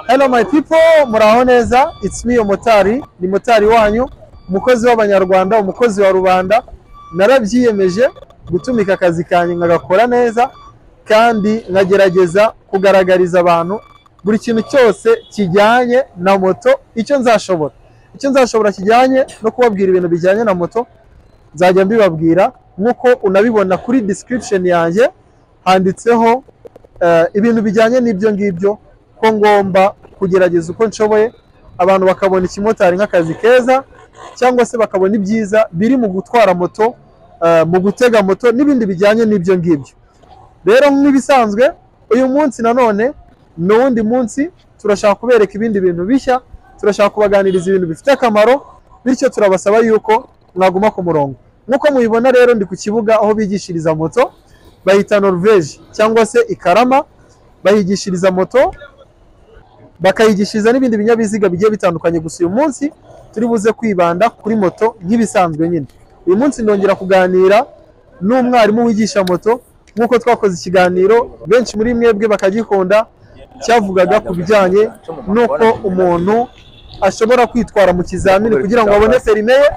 Hello my people, muraho neza. It's me Motari, ni Motari wanyu, umukozi w'abanyarwanda, umukozi wa rubanda. Narabyiyemeje gutumika akazi kanjye ngakora neza kandi nagerageza kugaragariza abantu buri kintu cyose kijyanye na moto icyo nzashobora kijyanye no kubabwira ibintu bijyanye na moto nzajya mbibabwira nkuko unabibona kuri description yanjye handitseho ibintu bijyanye n'ibyo ngibyo ko ngomba kugerageza uko nshoboye abantu bakabona ikimotari nk'akazi keza cyangwa se bakabona ibyiza biri mu gutwara moto mu gutega moto n'ibindi bijyanye n'ibyo ngibyo. Rero nk'ibisanzwe uyu munsi nanone n'undi munsi turashaka kubereka ibindi bintu bishya, turashaka kubaganiriza ibintu bifite akamaro, bityo turabasaba yuko mwaguma ku murongo. Nkuko mubibona rero ndi ku kibuga aho bigishiriza moto, bahita Norvège cyangwa se Ikarama, bahigishiriza moto bakayigishiriza n'ibindi binyabiziga bigiye bitandukanye. Gusa uyu munsi turi buze kwibanda kuri moto nk'ibisanzwe nyine. Uyu munsi ndongera kuganira n'umwarimu wigisha moto nkuko twakoze ikiganiro benshi muri mwebwe bakagikunda cyavugaga ku bijyanye nuko umuntu ashobora kwitwara mu kizamini kugira ngo abone perime ye.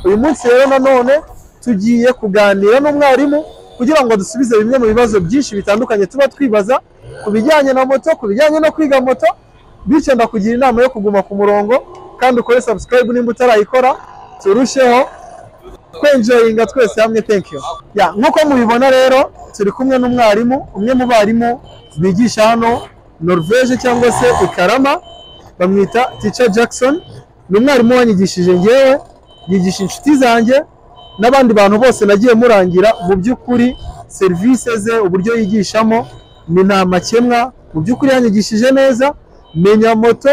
Uyu munsi rero nanone tugiye kuganira n'umwarimu kugira ngo dusubize bimwe mu bibazo byinshi bitandukanye tuba twibaza ku bijyanye na moto, ku bijyanye no kwiga moto. Bityo ndakugira inama yo kuguma ku murongo kandi ukore subscribe nimba utarayikora, turusheho kwenjoyinga twese hamwe. Thank you. Nkuko mubibona rero turi kumwe n'umwarimu, umwe mu barimu bigisha hano Norvège cyangwa se Ikarama, bamwita Teacher Jackson. Ni umwarimu wanyigishije ngewe, yigisha inshuti zanjye n'abandi bantu bose nagiye murangira. Mu by'ukuri serivisi ze uburyo yigishamo ni nta makemwa, mu by'ukuri yanyigishije neza, menya moto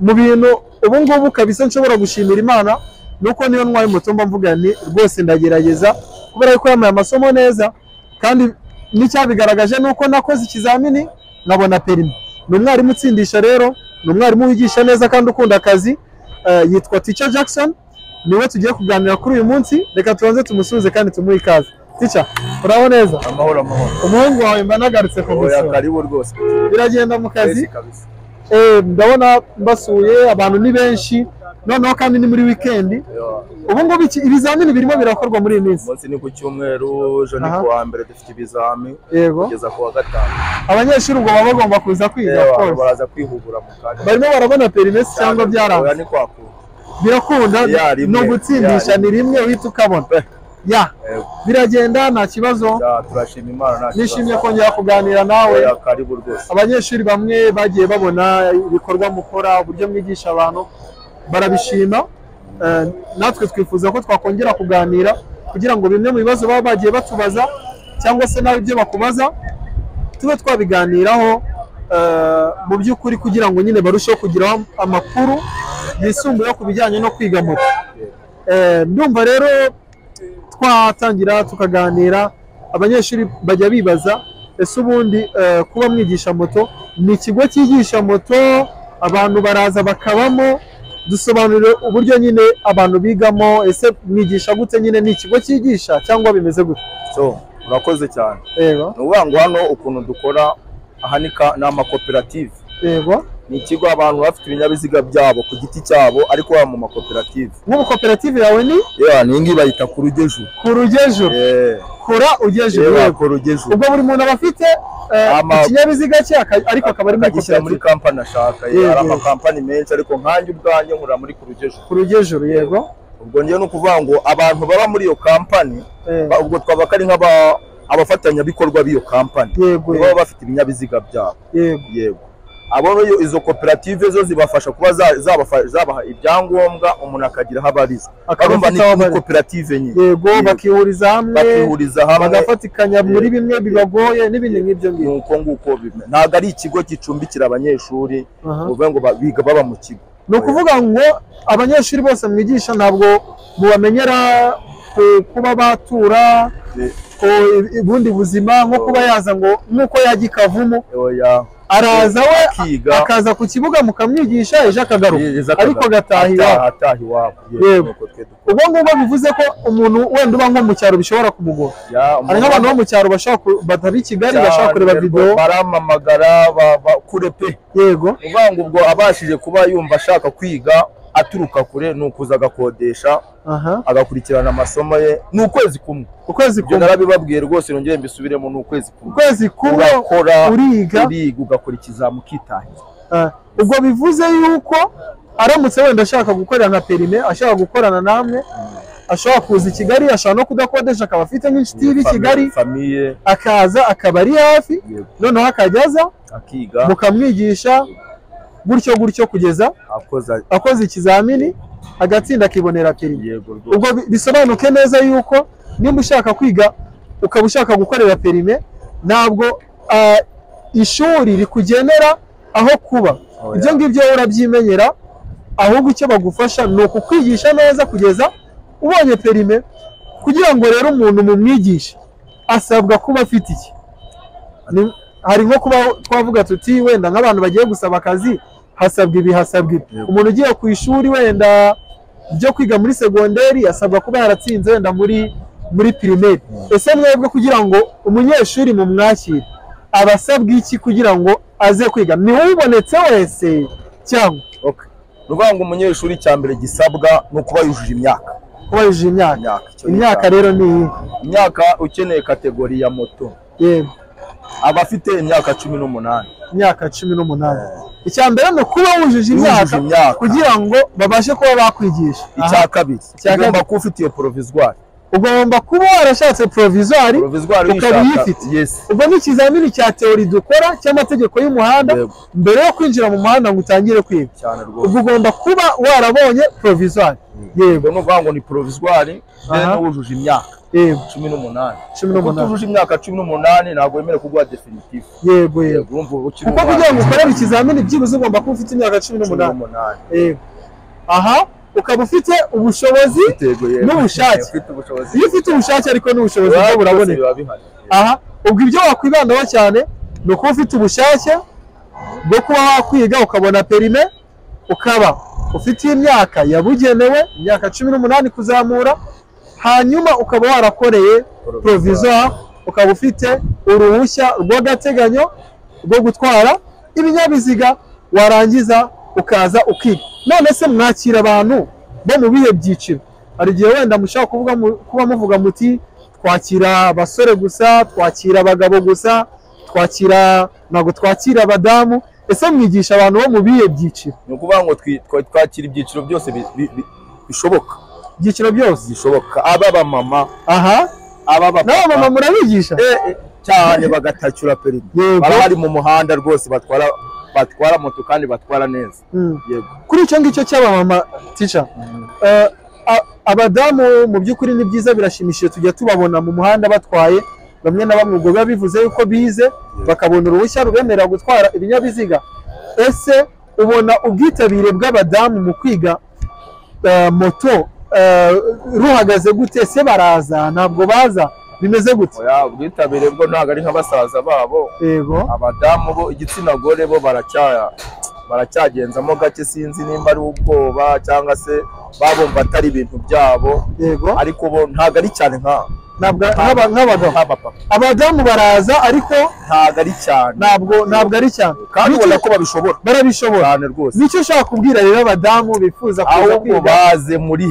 mu bintu ubu ngubu kabisa nshobora gushimira Imana nuko niyo ntwaye moto mba mvuga ni rwose ndagerageza kubera ko yamaye amasomo neza kandi n'icyabigaragaje nuko nakoze ikizamini nkabona perime. Ni umwarimu utsindisha rero, ni umwarimu wigisha neza kandi ukunda akazi. Yitwa Teacher Jackson, niwe tugiye kuganira kuri uyu munsi. Reka tubanze tumusubize kandi tumuhe ikaze. Teacher, uraho neza? Amahoro. Umuhungu wawe mba nagarutse ku gusura. Karibu rwose. Biragenda mu kazi? Ndabona mbasuye abantu ni benshi noneho kandi ni muri weekend. Ubu ngubu ibizamini birimo birakorwa muri iyi minsi. Munsi ni ku cyumweru, ejo ni ku wa mbere dufite ibizami kugeza ku wa gatanu. Abanyeshuri ubwo baba bagomba kuza kwiga kose. Baraza kwihugura mu kazi. Barimo barabona perime cyangwa byaranze? Ni kwakura. Birakunda no gutsindisha ni rimwe uhita ukabona. Biragenda nta kibazo. Turashima Imana. Nishimiye kongera kuganira nawe. Karibu rwose. Abanyeshuri bamwe bagiye babona ibikorwa mukora, uburyo mwigisha abantu barabishima. Natwe twifuza ko twakongera kuganira kugira ngo bimwe mu bibazo baba bagiye batubaza cyangwa se nawe ibyo bakubaza tube twabiganiraho mu by'ukuri kugira ngo nyine barusheho kugira amakuru yisumbuye ku bijyanye no kwiga moto. Ndumva rero twatangira tukaganira. Abanyeshuri bajya bibaza ese ubundi kuba mwigisha moto ni ikigo cyigisha moto, abantu baraza bakabamo, dusobanurire uburyo nyine abantu bigamo, ese mwigisha gute, nyine ni ikigo cyigisha cyangwa bimeze gute? Urakoze cyane. Yego. Ni ukuvuga ngo hano ukuntu dukora ahanika ni amakoperative. Yego. Ni ikigo abantu bafite ibinyabiziga byabo ku giti cyabo ariko baba mu makoperative. Nk'ubu koperative yawe ni? Ni ngi bayita ku Rugejuru. Ku Rugejuru. Kora Ugejuru. Ku Rugejuru. Ubwo buri muntu aba afite ikinyabiziga cye ariko akaba ari muri kampani ashaka. Hari amakampani menshi ariko nkanjye ubwanjye nkura muri ku Rugejuru. Ku Rugejuru, yego. Ubwo ngiye no kuvuga ngo abantu baba muri iyo kampani ubwo twaba ari abafatanyabikorwa b'iyo kampani. Baba bafite ibinyabiziga byabo. Yego. Abo izo koperative zo zibafasha kuba zabaha ibyangombwa umuntu akagira aho abariza. Akarumva ni koperative nyine. Yego, bakihuriza hamwe bagafatikanya muri bimwe bibagoye n'ibindi nk'ibyo ngibyo. Nuko nguko bimwe. Ntabwo ari ikigo gicumbikira abanyeshuri uvuga ngo biga baba mu kigo. Ni ukuvuga ngo abanyeshuri bose mwigisha ntabwo mubamenyera kuba batura ubundi buzima nko kuba yaza ngo nk'uko yajya i Kavumu araza we akaza ku kibuga mukamwigisha ejo akagaruka ariko gataha iwabo. ubwo ngubwo bivuze ko umuntu wenda uba nko mu cyaro bishobora kumugora. hari nk'abantu bo mu cyaro batari i Kigali bashaka kureba video baramamagara kure pe. Yego uvuga ngo ubwo abashije kuba yumva ashaka kwiga aturuka kure nukuza agakodesha agakurikirana amasomo ye n'ukwezi kumwe. Narabibabwiye rwose nongeye mbisubiremo n'ukwezi kumwe uriga ugakora ikizamu ukitahira. ubwo bivuze yuko aramutse wenda ashaka gukorera nka perime ashaka gukorana namwe ashobora kuza i Kigali ashobora no kudakodesha akaba afite nk'inshuti y'i Kigali akaza akaba ari hafi noneho akajyaza mukamwigisha gutyo kugeza akoze ikizamini agatsinda akibonera perime. ubwo bisobanuke neza yuko nimba ushaka kwiga ukaba ushaka gukorera perime ntabwo ishuri rikugenera aho kuba. ibyo ngibyo urabyimenyera ahubwo icyo bagufasha ni ukukwigisha neza kugeza ubonye perime. kugira ngo rero umuntu mumwigishe asabwa kuba afite iki. hari nko kuba twavuga tuti wenda nk'abantu bagiye gusaba akazi hasabwa ibi hasabwa ibi. umuntu ugiye ku ishuri wenda byo kwiga muri segonderi asabwa kuba yaratsinze wenda muri primaire. ese mwebwe kugira ngo umunyeshuri mu mwakire abasabwa iki kugira ngo aze kwiga? ni ubonetse wese cyangwa ruvuga ngo umunyeshuri cyambere gisabwa no kuba yujuje imyaka. imyaka rero ni imyaka ukeneye kategori ya moto. Yego abafite imyaka 18. imyaka 18. icyambere no kuba wujuje imyaka kugira ngo babashe kuba bakwigisha. icya kabiri ugomba kuba ufite iyo provisoire. ugomba kuba warashatse provisoire ukaba uyifite. ubwo ni ikizamini cya teori dukora cy'amategeko y'umuhanda mbere yo kwinjira mu muhanda ngo utangire kwiga. ubwo ugomba kuba warabonye provisoire. Yego no kuvuga ngo ni provisoire rero wujuje imyaka 18. Utujuje imyaka 18 ntabwo wemerewe kuguha definitive. Yego kuko kugira ngo ukore ikizamini byibuze ugomba kuba ufite imyaka 18. Yego ukaba ufite ubushobozi n'ubushake. iyo ufite ubushake ariko n'ubushobozi bwo buraboneka. ubwo ibyo wakwibandaho cyane ni ukuba ufite ubushake bwo kuba wakwiga ukabona perime ukaba ufite imyaka yabugenewe imyaka 18 kuzamura hanyuma ukaba warakoreye provisoire ukaba ufite uruhushya rw'agateganyo rwo gutwara ibinyabiziga warangiza ukaza ukiga. none se mwakira abantu bo mu bihe byiciro? hari igihe wenda mushaka kuba muvuga muti twakira abasore gusa twakira abagabo gusa ntabwo twakira abadamu. ese mwigisha abantu bo mu bihe byiciro? ni ukuvuga ngo twakira ibyiciro byose bishoboka. ibyiciro byose bishoboka. aba mama n'abamama murabigisha cyane bagatakira perime. baba bari mu muhanda rwose batwara moto kandi batwara neza. Yego kuri icyo ngicyo cy'abamama teacher abadamu mu by'ukuri ni byiza birashimishije tujya tubabona mu muhanda batwaye bamwe na bamwe. ubwo biba bivuze yuko bize bakabona uruhushya rubemerera gutwara ibinyabiziga. ese ubona ubwitabire bw'abadamu mu kwiga moto ruhagaze gute? se baraza ntabwo baza bimeze gute? ubwitabire bwo ntabwo ari nk'abasaza babo. Yego abadamu bo igitsina gore bo baracyagenzamo gake. sinzi nimba ari ubwoba cyangwa se babumva atari ibintu byabo. Yego ariko bo ntabwo ari cyane nk'abagabo. abadamu baraza ariko ntabwo ari cyane. ntabwo ari cyane kandi ubona ko barabishobora cyane rwose. nicyo ushaka kubwira rero abadamu bifuza kuza kwiga baze muri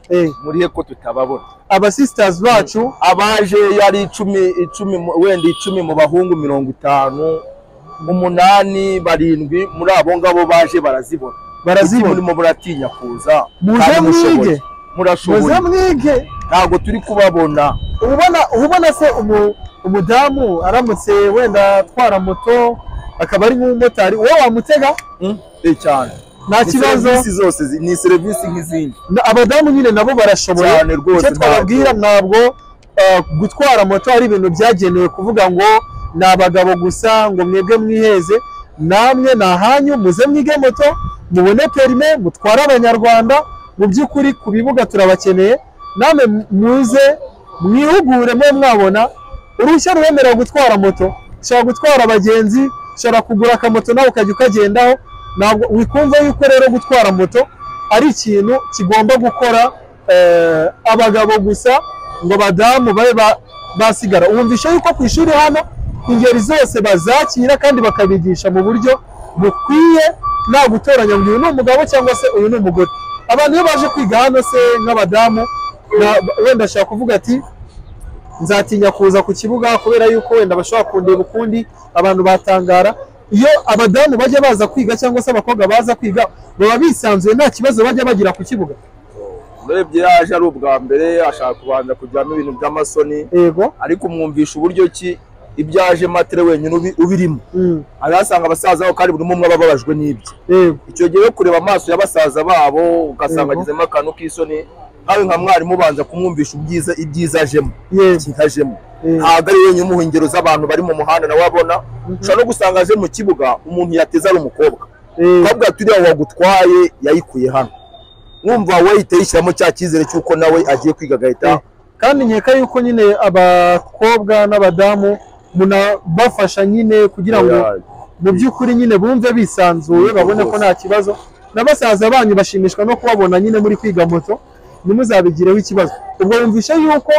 hehe ko tutababona. abasisters bacu abaje yari 10 wenda 10 mu bahungu 50 8 7 muri abo ngabo baje barazibona. murimo buratinya kuza. muze mwige ntabwo turi kubabona. ubona se umudamu aramutse wenda atwara moto akaba ari nk'umumotari wowe wamutega? cyane nta kibazo. zose ni serivisi nk'izindi. abadamu nyine nabo barashoboye. icyo twababwira ntabwo gutwara moto ari ibintu byagenewe kuvuga ngo ni abagabo gusa ngo mwebwe mwiheze. namwe ni ahanyu muze mwige moto mubone perime mutware abanyarwanda. mu by'ukuri ku bibuga turabakeneye. namwe muze mwihugure mwabona uruhushya rubemerera gutwara moto. ushobora gutwara abagenzi ushobora kugura akamoto nawe ukajya ukagendaho. Ntabwo wikumva yuko rero gutwara moto ari ikintu kigomba gukora abagabo gusa ngo badamu babe basigara. Wumvisha yuko ku ishuri hano ingeri zose bazakira kandi bakabigisha mu buryo bukwiye, nta gutoranya ngo uyu ni umugabo cyangwa se uyu ni umugore. Abantu iyo baje kwiga hano se nk'abadamu wenda ashaka kuvuga ati nzatinya kuza ku kibuga kubera yuko wenda bashobora kundeba ukundi, abantu batangara. Iyo abadamu bajya baza kwiga cyangwa se abakobwa baza kwiga baba bisanzuye, nta kibazo bajya bagira ku kibuga. Urebye yaje ari ubwa mbere ashaka kubanza kujyamo ibintu by'amasoni, yego, ariko umwumvisha uburyo ki ibyaje matere wenyine ubirimo. Arasanga abasaza kandi buri umwe bababajwe n'ibyo. Icyo gihe kureba amaso y'abasaza babo ugasanga agizemo akantu k'isoni, nawe nka mwarimu ubanza kumwumvisha ibyiza ajemo, kitajemo. Ntabwo ari wenyine umuha ingero z'abantu bari mu muhanda nawe abona. Ushobora no gusanga aje mu kibuga umuntu yateza ari umukobwa, ukabwira ati uriya wagutwaye yayikuye hano, mwumva we yahita yishyiramo cya cyizere cy'uko nawe agiye kwiga agahita. Kandi nkeka yuko nyine abakobwa n'abadamu bafasha nyine kugira ngo mu by'ukuri nyine bumve bisanzuye, babone ko nta kibazo. N'abasaza banyu bashimishwa no kubabona nyine muri kwiga moto, ntimuzabigireho ikibazo. Ubwo wumvisha yuko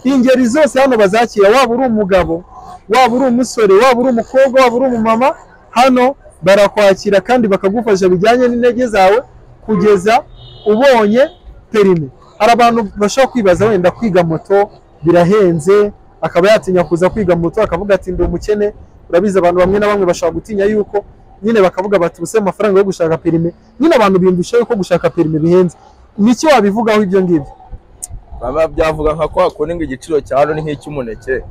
ingeri zose hano bazakira, waba uri umugabo, waba uri umusore, waba uri umukobwa, waba uri umumama, hano barakwakira kandi bakagufasha bijyanye n'intege zawe kugeza ubonye perime. Hari abantu bashobora kwibaza wenda kwiga moto birahenze, akaba yatinya kuza kwiga moto akavuga ati ndi umukene. Urabizi abantu bamwe na bamwe bashobora gutinya yuko nyine bakavuga bati ubuse amafaranga yo gushaka perime, nyine abantu biyumvisha yuko gushaka perime bihenze. Niki wabivugaho ibyo ngibyo? Baba byavuga nka kwa kundi ngo igiciro cya hano ni nk'icy'umuneke.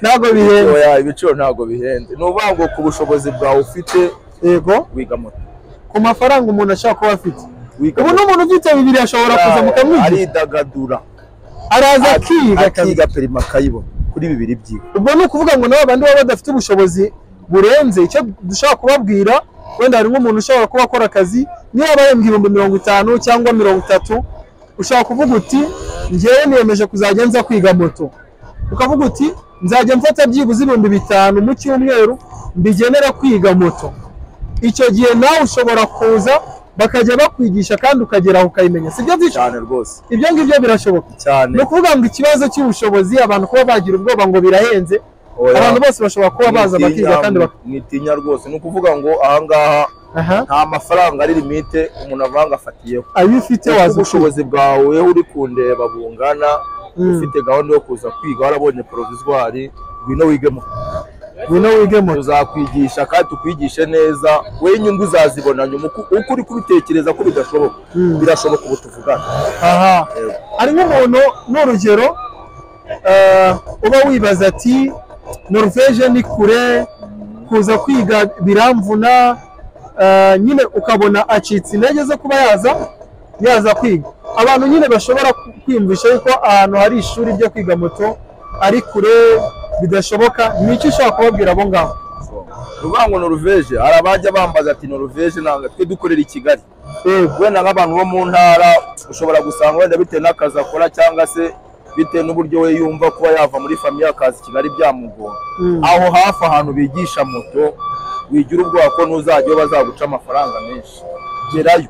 Ntabwo bihenze. Oya, ibiciro ntabwo bihenze. Nuvuga ngo ku bushobozi bwawe ufite, yego, wiga moto. Ku mafaranga umuntu ashaka kuba afite, ubu n'umuntu ufite 2 ashobora kuza mukamwigira, aridagadura, araza akiga perime akayibona kuri 2 byiwe. Ubwo ni ukuvuga ngo nabo bandi baba badafite ubushobozi burenze icyo dushaka kubabwira, wenda hari nk'umuntu ushobora kuba akora akazi niba bahembwa 50,000 cyangwa 30, ushaka kuvuga uti njyewe niyemeje kuzajya nza kwiga moto, ukavuga uti nzajya mfata byibuze 5,000 mu cyumweru mbigenera kwiga moto. Icyo gihe nawe ushobora kuza bakajya bakwigisha kandi ukageraho ukayimenya. Sibyo byinshi cyane rwose, ibyo ngibyo birashoboka cyane. No kuvuga ngo ikibazo cy'ubushobozi abantu kuba bagira ubwoba ngo birahenze, abantu bose bashobora kuba baza bakiga kandi mwitinya rwose. Ni ukuvuga ngo ahangaha nta mafaranga ari limite umuntu avanga afatiyeho. Ayo ufite waza ubushobozi bwawe uri kundeba bungana, ufite gahunda yo kuza kwiga, warabonye provisoire, ngwino wigemo. Tuzakwigisha kandi tukwigishe neza, we inyungu uzazibona nyuma uko uri kubitekereza ko bidashoboka. Birashoboka ubu tuvugana. Ari nk'umuntu n'urugero uba wibaza ati Norvège ni kure, kuza kwiga biramvuna, nyine ukabona acitse intege zo kuba yaza kwiga. Abantu nyine bashobora kwiyumvisha yuko ahantu hari ishuri ryo kwiga moto ari kure bidashoboka. Nicyo ushaka kubabwira abo ngabo? Ruvuga ngo Norvège, hari abajya bambaza ati Norvège nanga twe dukorera i Kigali. Wenda nk'abantu bo mu ntara ushobora gusanga wenda bitewe n'akazi akora cyangwa se bitewe n'uburyo we yumva kuba yava muri famiye akazi Kigali byamugora. Aho hafi ahantu bigisha moto wigira ubwoba ko ntuzajya bazaguca amafaranga menshi. Gerayo.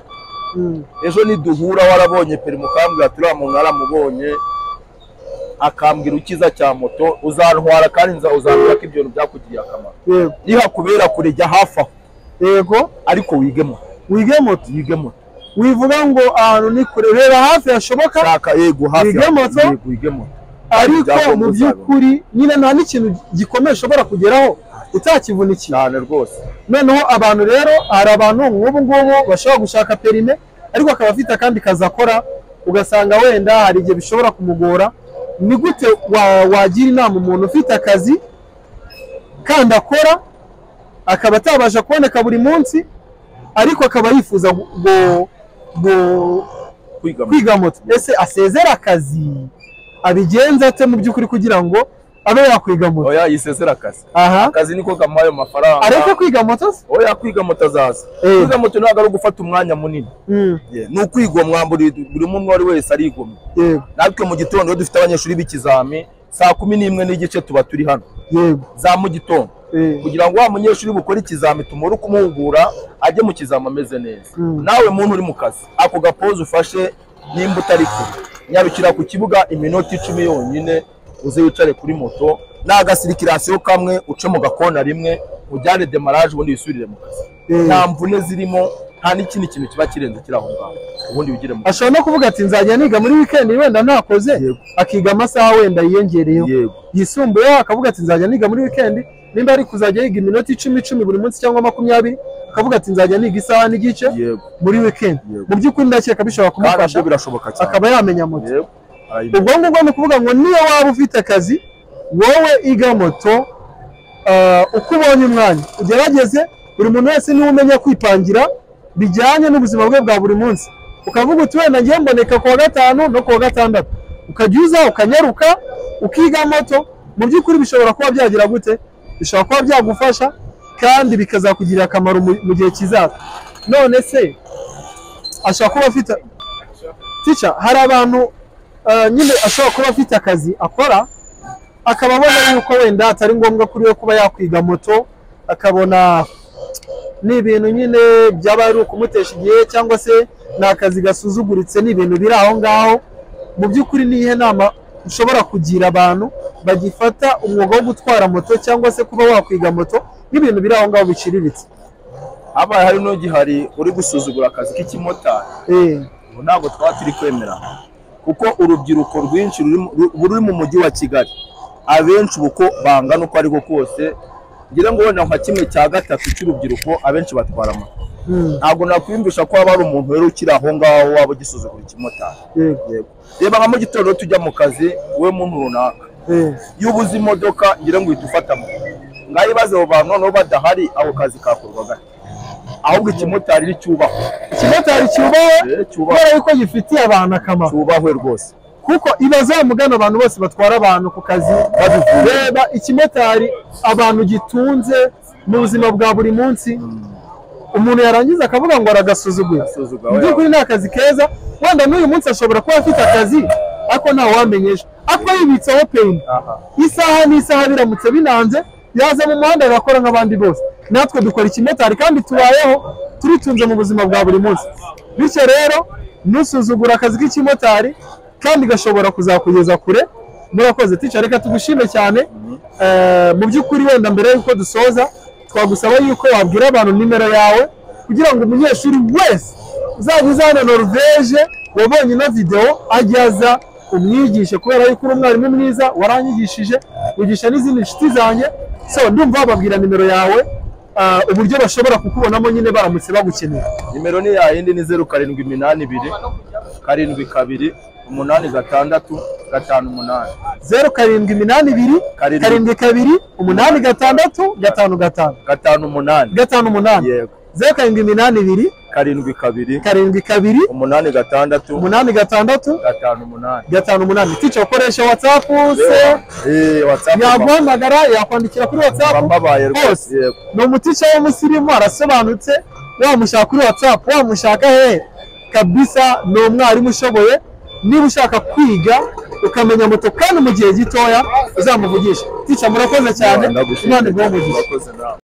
Ejo niduhura warabonye perime ukambwira ati uriya muntu aramubonye akambwira ukiza cya moto, uzantwara kandi uzambwira ko ibyo bintu byakugiriye akamaro. Nihakubera kure jya hafi aho, yego, ariko wigemo. Wivuga ngo ahantu ni kure, reba hafi hashoboka, shaka yego hafi wigemo. Ariko mu by'ukuri nyine nta n'ikintu gikomeye ushobora kugeraho utakivunikiye cyane rwose. Noneho abantu rero, hari abantu nk'ubu ngubu bashobora gushaka perime ariko akaba afite akandi kazi akora, ugasanga wenda hari igihe bishobora kumugora. Ni gute wagira inama umuntu ufite akazi kandi akora akaba atabasha kuboneka buri munsi ariko akaba yifuza kwiga moto? Ese asezera akazi abigenza ate mu by'ukuri kugira ngo abe yakwiga moto? Oya, yisezera akazi. Akazi niko kamaye amafaranga. Ariko kwiga moto? Oya, kwiga moto azaza. Kwiga moto ntabwo ari gufata umwanya munini. Ni ukwigomwa, buri muntu wari wese arigomwa. Natwe mu gitondo dufite abanyeshuri b'ikizami saa 11 n'igice tuba turi hano. Za mu gitondo kugira ngo wa munyeshuri bukora ikizami tumure kumuhugura ajye mu kizami ameze neza. Nawe muntu uri mu kazi ako gapoze ufashe nimba utari kure nyarukira ku kibuga iminota 10 yonyine uze wicare kuri moto n'agasirikirasiyo kamwe uce mu gakona rimwe ujyane demarage ubundi wisubirire mu kazi. Nta mvune zirimo nta n'ikindi kintu kiba kirenze kiraho ngaho ubundi wigire mu. Ashobora no kuvuga ati nzajya niga muri weekend wenda ntakoze akiga amasaha wenda yiyongereyeho yisumbuyeho akavuga ati nzajya niga muri weekend nimba ari kuzajya yiga iminota 10 buri munsi cyangwa 20 akavuga ati nzajya niga isaha n'igice muri weekend. Mu by'ukuri ndakeka bishobora kumufasha akaba yamenya moto. Ubwo ngubwo ni kuvuga ngo niyo waba ufite akazi wowe iga moto uko ubonye umwanya ugerageze buri muntu wese niwe umenya kwipangira bijyanye n'ubuzima bwe bwa buri munsi. Ukavuga uti wenda ngiye mboneka ku wa gatanu no ku wa gatandatu ukajya uza ukanyaruka ukiga moto. Mu by'ukuri bishobora kuba byagira gute, bishobora kuba byagufasha kandi bikazakugirira akamaro mu gihe kizaza. None se ashobora kuba afite teacher, hari abantu nyine ashobora kuba afite akazi akora akaba abona yuko wenda atari ngombwa kuri we kuba yakwiga moto, akabona ni ibintu nyine byaba ari ukumutesha igihe cyangwa se ni akazi gasuzuguritse, ni ibintu biri aho ngaho. Mu by'ukuri ni ihe nama ushobora kugira abantu bagifata umwuga wo gutwara moto cyangwa se kuba wakwiga moto n'ibintu biri aho ngaho biciriritse? Abaye hari no gihari uri gusuzugura akazi k'ikimotari ntabwo turi kwemera, kuko urubyiruko rwinshi ruri mu mujyi wa Kigali abenshi uko bangana uko ariko kose ngira ngo wenda nka 1/3 cy'urubyiruko abenshi batwara moto. Ntabwo nakwiyumvisha ko haba hari umuntu rero ukiri aho ngaho waba ugisuzugura ikimotari. Reba nka mu gitondo tujya mu kazi we muntu runaka yubuze imodoka ngira ngo itufatamo ngaho ibaze abo bantu noneho badahari aho kazi kakorwa gake, ahubwo ikimotari iri cyubahwe. Ikimotari cyubahwe kubera yuko gifitiye abantu akamaro. Cyubahwe rwose, kuko ibaza mugana abantu bose batwara abantu ku kazi. Reba ikimotari abantu gitunze mu buzima bwa buri munsi. Umuntu yarangiza akavuga ngo aragasuzugura. Mu by'ukuri ni akazi keza, wenda n'uyu munsi ashobora kuba afite akazi ariko ntawe wamenyeje, ariko yibitseho peyini isaha n'isaha biramutse binanze yaza mu muhanda agakora nk'abandi bose. Natwe dukora ikimotari kandi tubayeho turitunze mu buzima bwa buri munsi. Bityo rero nusuzugura akazi k'ikimotari kandi gashobora kuzakugeza kure. Murakoze teacher, reka tugushime cyane. Mu by'ukuri wenda mbere yuko dusoza twagusaba yuko wabwira abantu nimero yawe kugira ngo umunyeshuri wese uzagize hano Norvege wabonye ino video ajyaza umwigishe, kubera yuko uri umwarimu mwiza waranyigishije wigisha n'izindi nshuti zanjye. So ndumva babwira nimero yawe uburyo bashobora kukubonamo nyine baramutse bagukeneye. Nimero ni ya yindi ni 0782 72 8 6 5 0782 72 8 6 5 yego 0782 72 8 6 5 Teacher ukoresha WhatsApp se WhatsApp yaguhamagara yakwandikira kuri WhatsApp hose. No umuticha w'umusirimu arasobanutse, wamushaka kuri WhatsApp wamushaka he kabisa. No umwarimu ushoboye, niba ushaka kwiga ukamenya moto kandi mu gihe gitoya uzamuvugisha. Teacher murakoze cyane, Imana ibahe umugisha.